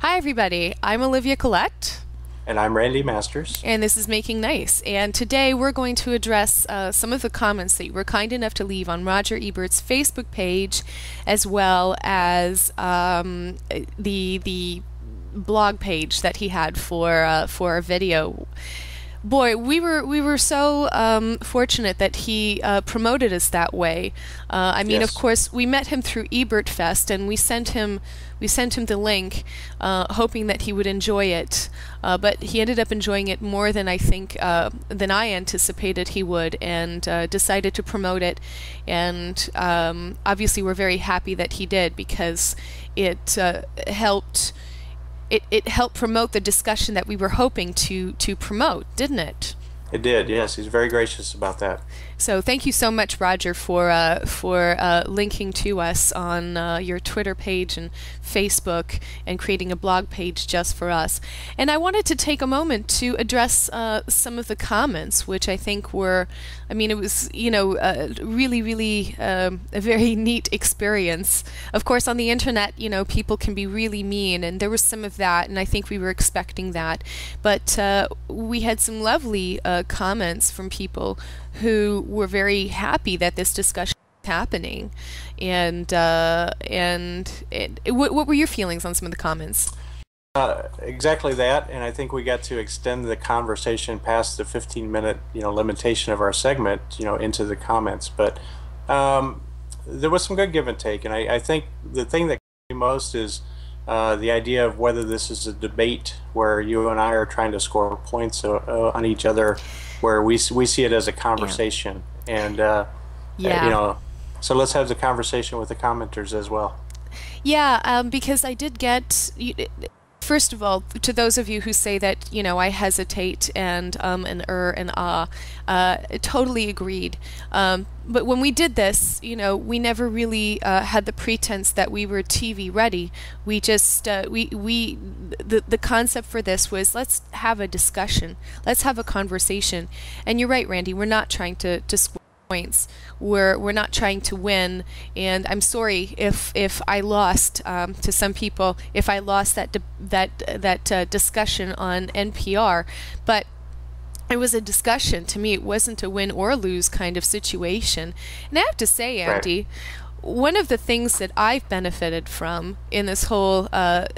Hi, everybody. I'm Olivia Collette. And I'm Randy Masters. And this is Making Nice. And today we're going to address some of the comments that you were kind enough to leave on Roger Ebert's Facebook page, as well as the blog page that he had for a video. Boy, we were so fortunate that he promoted us that way. I mean, Yes. of course, we met him through Ebert Fest, and we sent him the link, hoping that he would enjoy it. But he ended up enjoying it more than than I anticipated he would, and decided to promote it. And obviously, we're very happy that he did, because it helped. It helped promote the discussion that we were hoping to promote, didn't it? It did, yes. He's very gracious about that. So thank you so much, Roger, for linking to us on your Twitter page and Facebook, and creating a blog page just for us. And I wanted to take a moment to address some of the comments, which I think were, I mean, it was, really a very neat experience. Of course, on the internet, people can be really mean, and there was some of that, and I think we were expecting that. But we had some lovely comments from people who were very happy that this discussion was happening. And what were your feelings on some of the comments? Exactly that, and I think we got to extend the conversation past the 15-minute, limitation of our segment, into the comments. But there was some good give and take, and I think the thing that got me most is the idea of whether this is a debate where you and I are trying to score points on each other, where we see it as a conversation. Yeah. And so let's have the conversation with the commenters as well. Yeah, because I did get, first of all, to those of you who say that, I hesitate and and totally agreed. But when we did this, we never really had the pretense that we were TV ready. We just, the concept for this was, let's have a discussion. Let's have a conversation. And you're right, Randy, we're not trying to score points. We're not trying to win, and I'm sorry if I lost to some people, if I lost that discussion on NPR, but it was a discussion. To me, it wasn't a win or lose kind of situation. And I have to say, Andy, one of the things that I've benefited from in this whole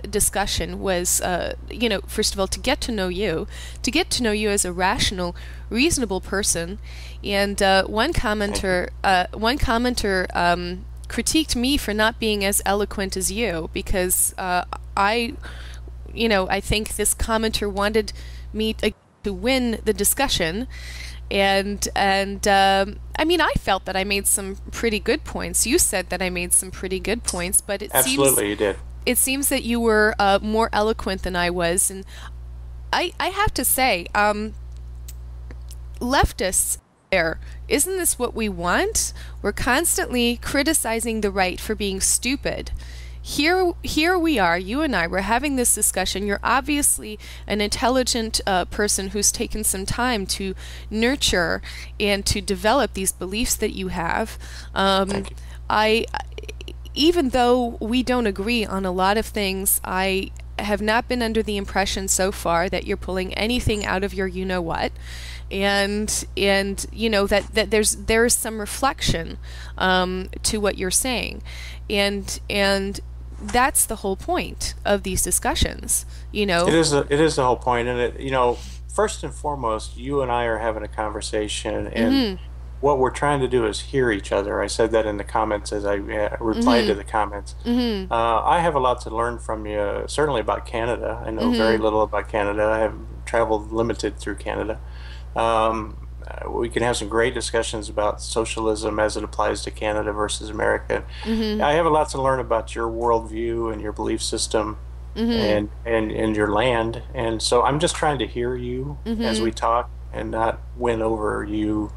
discussion was, first of all, to get to know you as a rational, reasonable person. And one commenter critiqued me for not being as eloquent as you, because I think this commenter wanted me to win the discussion. And I mean, I felt that I made some pretty good points. You said that I made some pretty good points, but Absolutely, you did. It seems that you were more eloquent than I was. And I have to say, leftists there, isn't this what we want? We're constantly criticizing the right for being stupid. Here we are, you and I, we're having this discussion. You're obviously an intelligent person who's taken some time to nurture and to develop these beliefs that you have. Thank you. Even though we don't agree on a lot of things, I have not been under the impression so far that you're pulling anything out of your you-know-what. And that there is some reflection to what you're saying, and that's the whole point of these discussions. It is the whole point, and first and foremost, you and I are having a conversation, and what we're trying to do is hear each other. I said that in the comments as I replied to the comments. I have a lot to learn from you, certainly about Canada. I know very little about Canada. I have traveled limited through Canada. We can have some great discussions about socialism as it applies to Canada versus America. I have a lot to learn about your worldview and your belief system and your land. And so I'm just trying to hear you as we talk, and not win over you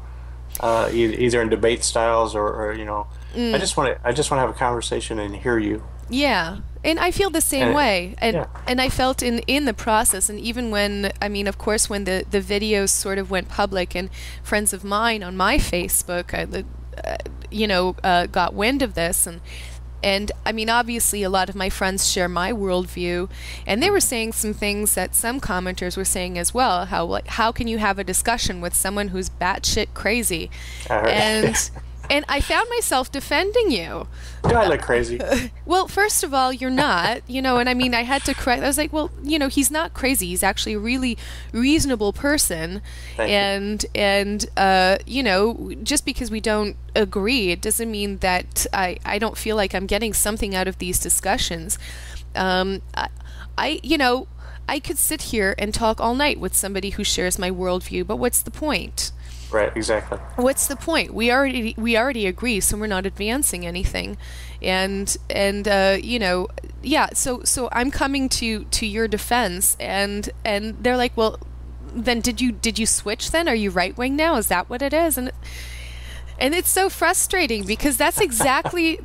either in debate styles or I just want to have a conversation and hear you. Yeah, and I feel the same way, and I felt in the process, and even when, I mean, of course, when the videos sort of went public, and friends of mine on my Facebook, got wind of this, and And I mean, obviously, a lot of my friends share my worldview, and they were saying some things that some commenters were saying as well. How, like, how can you have a discussion with someone who's batshit crazy? All right. And and I found myself defending you. Do I look crazy? Well, first of all, you're not, and I mean, I had to correct. I was like, well, he's not crazy. He's actually a really reasonable person. Thank you. And just because we don't agree, it doesn't mean that I don't feel like I'm getting something out of these discussions. Um, I, I could sit here and talk all night with somebody who shares my worldview, but what's the point? Right, exactly. What's the point? We already agree, so we're not advancing anything, and yeah. So I'm coming to your defense, and they're like, well, then did you switch? Then are you right wing now? Is that what it is? And it's so frustrating because that's exactly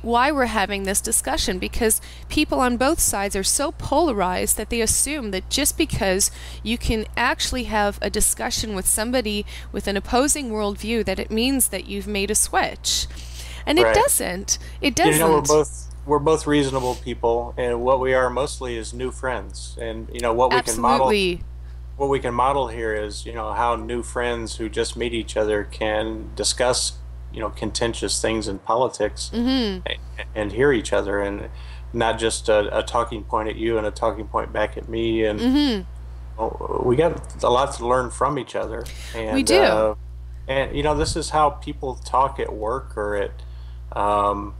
why we're having this discussion, because people on both sides are so polarized that they assume that just because you can actually have a discussion with somebody with an opposing worldview that it means that you've made a switch. And it Right. doesn't. It doesn't. We're both reasonable people, and what we are mostly is new friends. And what we can model Absolutely. what we can model here is how new friends who just meet each other can discuss contentious things in politics, and hear each other, and not just a talking point at you and a talking point back at me. And we got a lot to learn from each other. And We do. this is how people talk at work or at um,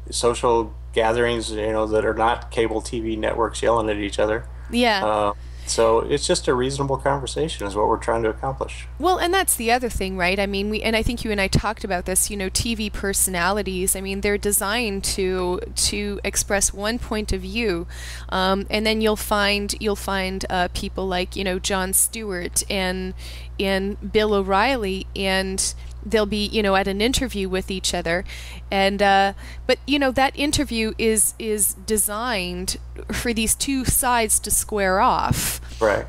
social gatherings, that are not cable TV networks yelling at each other. Yeah. So it's just a reasonable conversation is what we're trying to accomplish. Well, and that's the other thing, right? I mean, and I think you and I talked about this, TV personalities. I mean, they're designed to express one point of view, and then you'll find people like Jon Stewart and Bill O'Reilly, and they'll be at an interview with each other, and but that interview is designed for these two sides to square off. Right.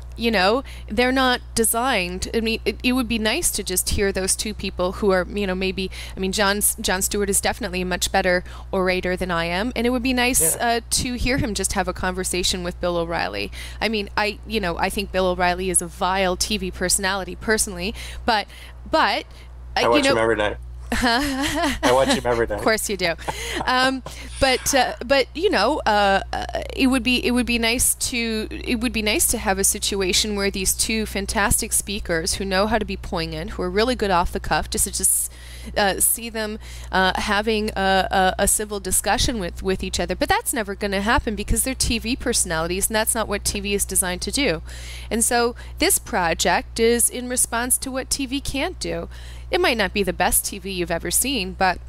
They're not designed. I mean, it would be nice to just hear those two people who are, maybe, I mean, Jon Stewart is definitely a much better orator than I am, and it would be nice Yeah. to hear him just have a conversation with Bill O'Reilly. I mean, I think Bill O'Reilly is a vile TV personality personally, but I watch him every night. I watch him every of night. course you do. But it would be nice to have a situation where these two fantastic speakers who know how to be poignant, who are really good off the cuff, just to see them having a civil discussion with each other. But that's never going to happen because they're TV personalities, and that's not what TV is designed to do. And so this project is in response to what TV can't do. It might not be the best TV you've ever seen, but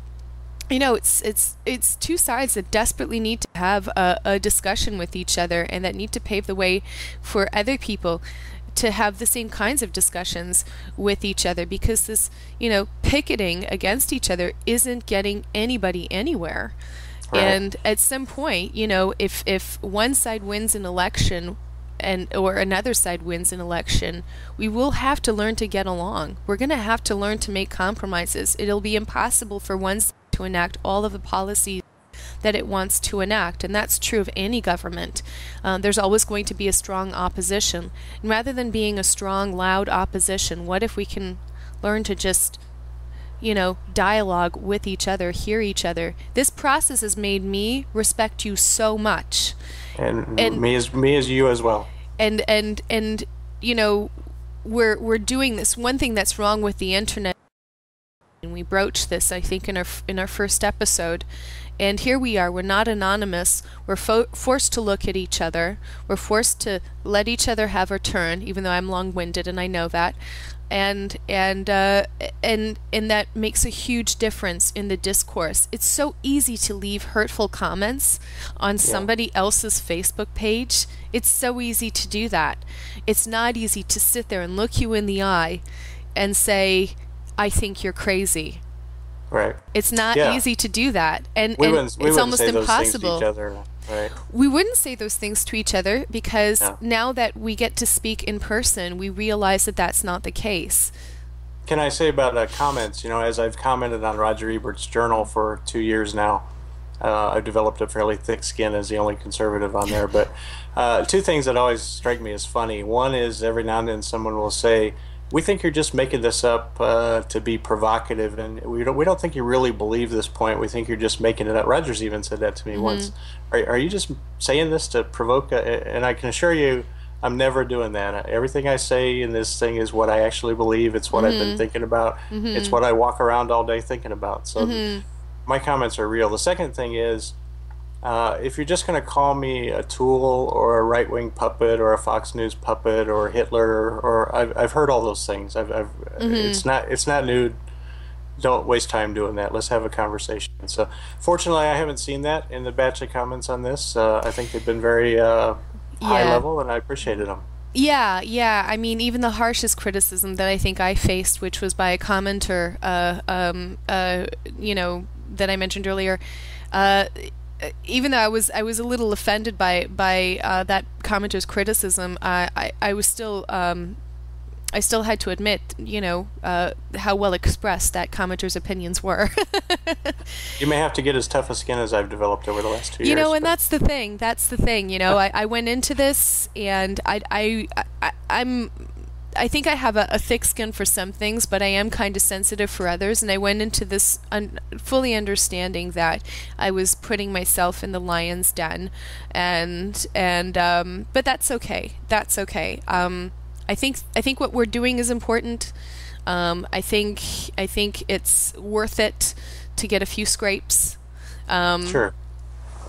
it's two sides that desperately need to have a discussion with each other, and that need to pave the way for other people to have the same kinds of discussions with each other, because this picketing against each other isn't getting anybody anywhere. Right. And at some point, if one side wins an election or another side wins an election, we will have to learn to get along. We're going to have to learn to make compromises. It'll be impossible for one side to enact all of the policies that it wants to enact, and that's true of any government. There's always going to be a strong opposition. And rather than being a strong, loud opposition, what if we can learn to just dialogue with each other, hear each other? This process has made me respect you so much. And And me as you as well. and we're doing this. One thing that's wrong with the internet, and we broached this, I think, in our first episode. And here we are. We're not anonymous. We're forced to look at each other. We're forced to let each other have our turn, even though I'm long-winded and I know that. And that makes a huge difference in the discourse. It's so easy to leave hurtful comments on somebody else's Facebook page. It's so easy to do that. It's not easy to sit there and look you in the eye and say, I think you're crazy. Right. It's not Yeah. easy to do that, and We it's wouldn't almost say those impossible. things to each other. Right. We wouldn't say those things to each other because No. now that we get to speak in person, we realize that that's not the case. Can I say about comments? As I've commented on Roger Ebert's journal for 2 years now, I've developed a fairly thick skin as the only conservative on there. But two things that always strike me as funny. One is every now and then someone will say, "We think you're just making this up to be provocative, and we don't think you really believe this point. We think you're just making it up." Rogers even said that to me once. Are you just saying this to provoke? And I can assure you, I'm never doing that. Everything I say in this thing is what I actually believe. It's what I've been thinking about. It's what I walk around all day thinking about. So my comments are real. The second thing is, if you're just going to call me a tool or a right-wing puppet or a Fox News puppet or Hitler, or I've heard all those things. It's not new. Don't waste time doing that. Let's have a conversation. So, fortunately, I haven't seen that in the batch of comments on this. I think they've been very high level, and I appreciated them. Yeah, yeah. I mean, even the harshest criticism that I think I faced, which was by a commenter, that I mentioned earlier, uh, even though I was a little offended by that commenter's criticism, I was still I still had to admit, how well expressed that commenter's opinions were. You may have to get as tough a skin as I've developed over the last 2 years. And that's the thing. That's the thing. I went into this, and I think I have a thick skin for some things, but I am kind of sensitive for others. And I went into this fully understanding that I was putting myself in the lion's den, but that's okay. That's okay. I think what we're doing is important. I think it's worth it to get a few scrapes. Sure.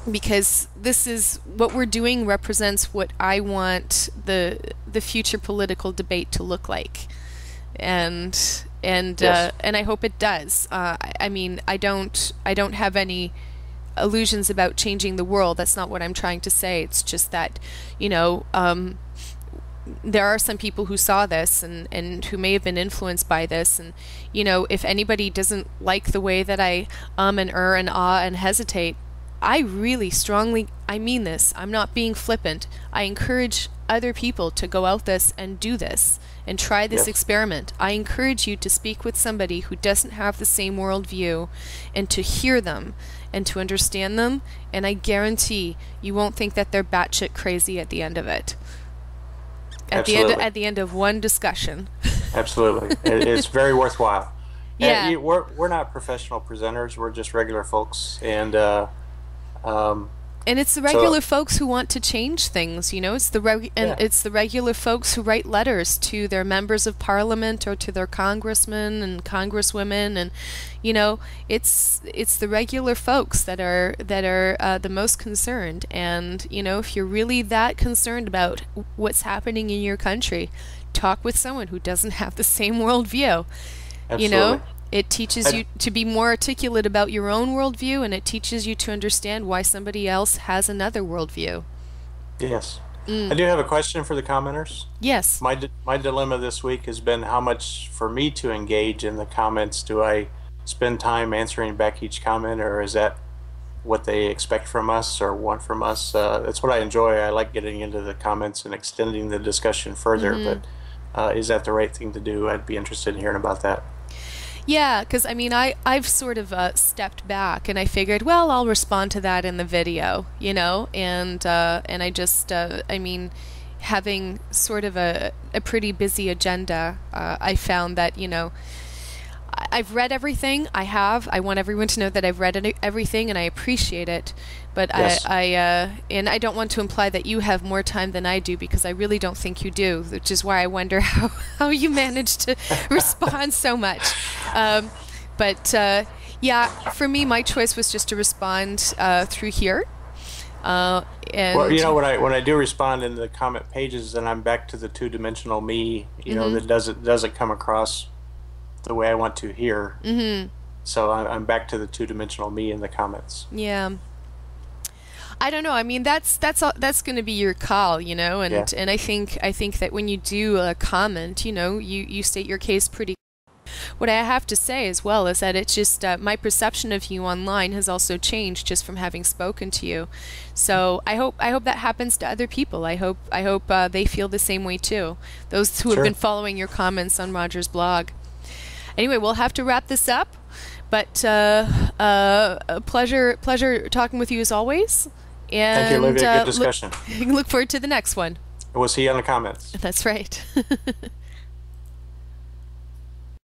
Because this is what we're doing represents what I want the future political debate to look like, and Yes. and I hope it does. I mean, I don't have any illusions about changing the world. That's not what I'm trying to say. It's just that, there are some people who saw this and who may have been influenced by this, and if anybody doesn't like the way that I and and ah and hesitate, I really strongly, I mean this, I'm not being flippant, I encourage other people to go out this and do this and try this Yes. experiment. I encourage you to speak with somebody who doesn't have the same worldview and to hear them and to understand them, and I guarantee you won't think that they're batshit crazy at the end of it. Absolutely. At the end of one discussion. Absolutely. It's very worthwhile. Yeah. We're not professional presenters. We're just regular folks, and um, And it's the so regular folks who want to change things, It's yeah, it's the regular folks who write letters to their members of parliament or to their congressmen and congresswomen, and it's the regular folks that are the most concerned. And if you're really that concerned about what's happening in your country, talk with someone who doesn't have the same worldview. You absolutely. know, it teaches I, you to be more articulate about your own worldview, and it teaches you to understand why somebody else has another worldview. yes, I Mm. do have a question for the commenters. Yes. My dilemma this week has been how much for me to engage in the comments. Do I spend time answering back each comment, or is that what they expect from us or want from us? That's what I enjoy. I like getting into the comments and extending the discussion further, Hmm. but is that the right thing to do? I'd be interested in hearing about that. Yeah, because I mean, I've sort of stepped back, and I figured, well, I'll respond to that in the video, and I just, I mean, having sort of a pretty busy agenda, I found that I've read everything. I want everyone to know that I've read everything, and I appreciate it. But Yes, and I don't want to imply that you have more time than I do, because I really don't think you do, which is why I wonder how you manage to respond so much. Um, but yeah, for me, my choice was just to respond through here. Uh, well, and when I do respond in the comment pages, then I'm back to the two-dimensional me, hmm that doesn't come across the way I want to here. hmm So I'm back to the two-dimensional me in the comments. yeah. I don't know. I mean, that's going to be your call, Yeah, and I think that when you do a comment, you state your case pretty. What I have to say as well is that it's just my perception of you online has also changed just from having spoken to you. So I hope that happens to other people. I hope they feel the same way too. Those who have been sure. following your comments on Roger's blog. Anyway, we'll have to wrap this up. But A pleasure talking with you as always. Thank you, And Olivia. Good discussion. look forward to the next one. We'll see you in the comments. That's right.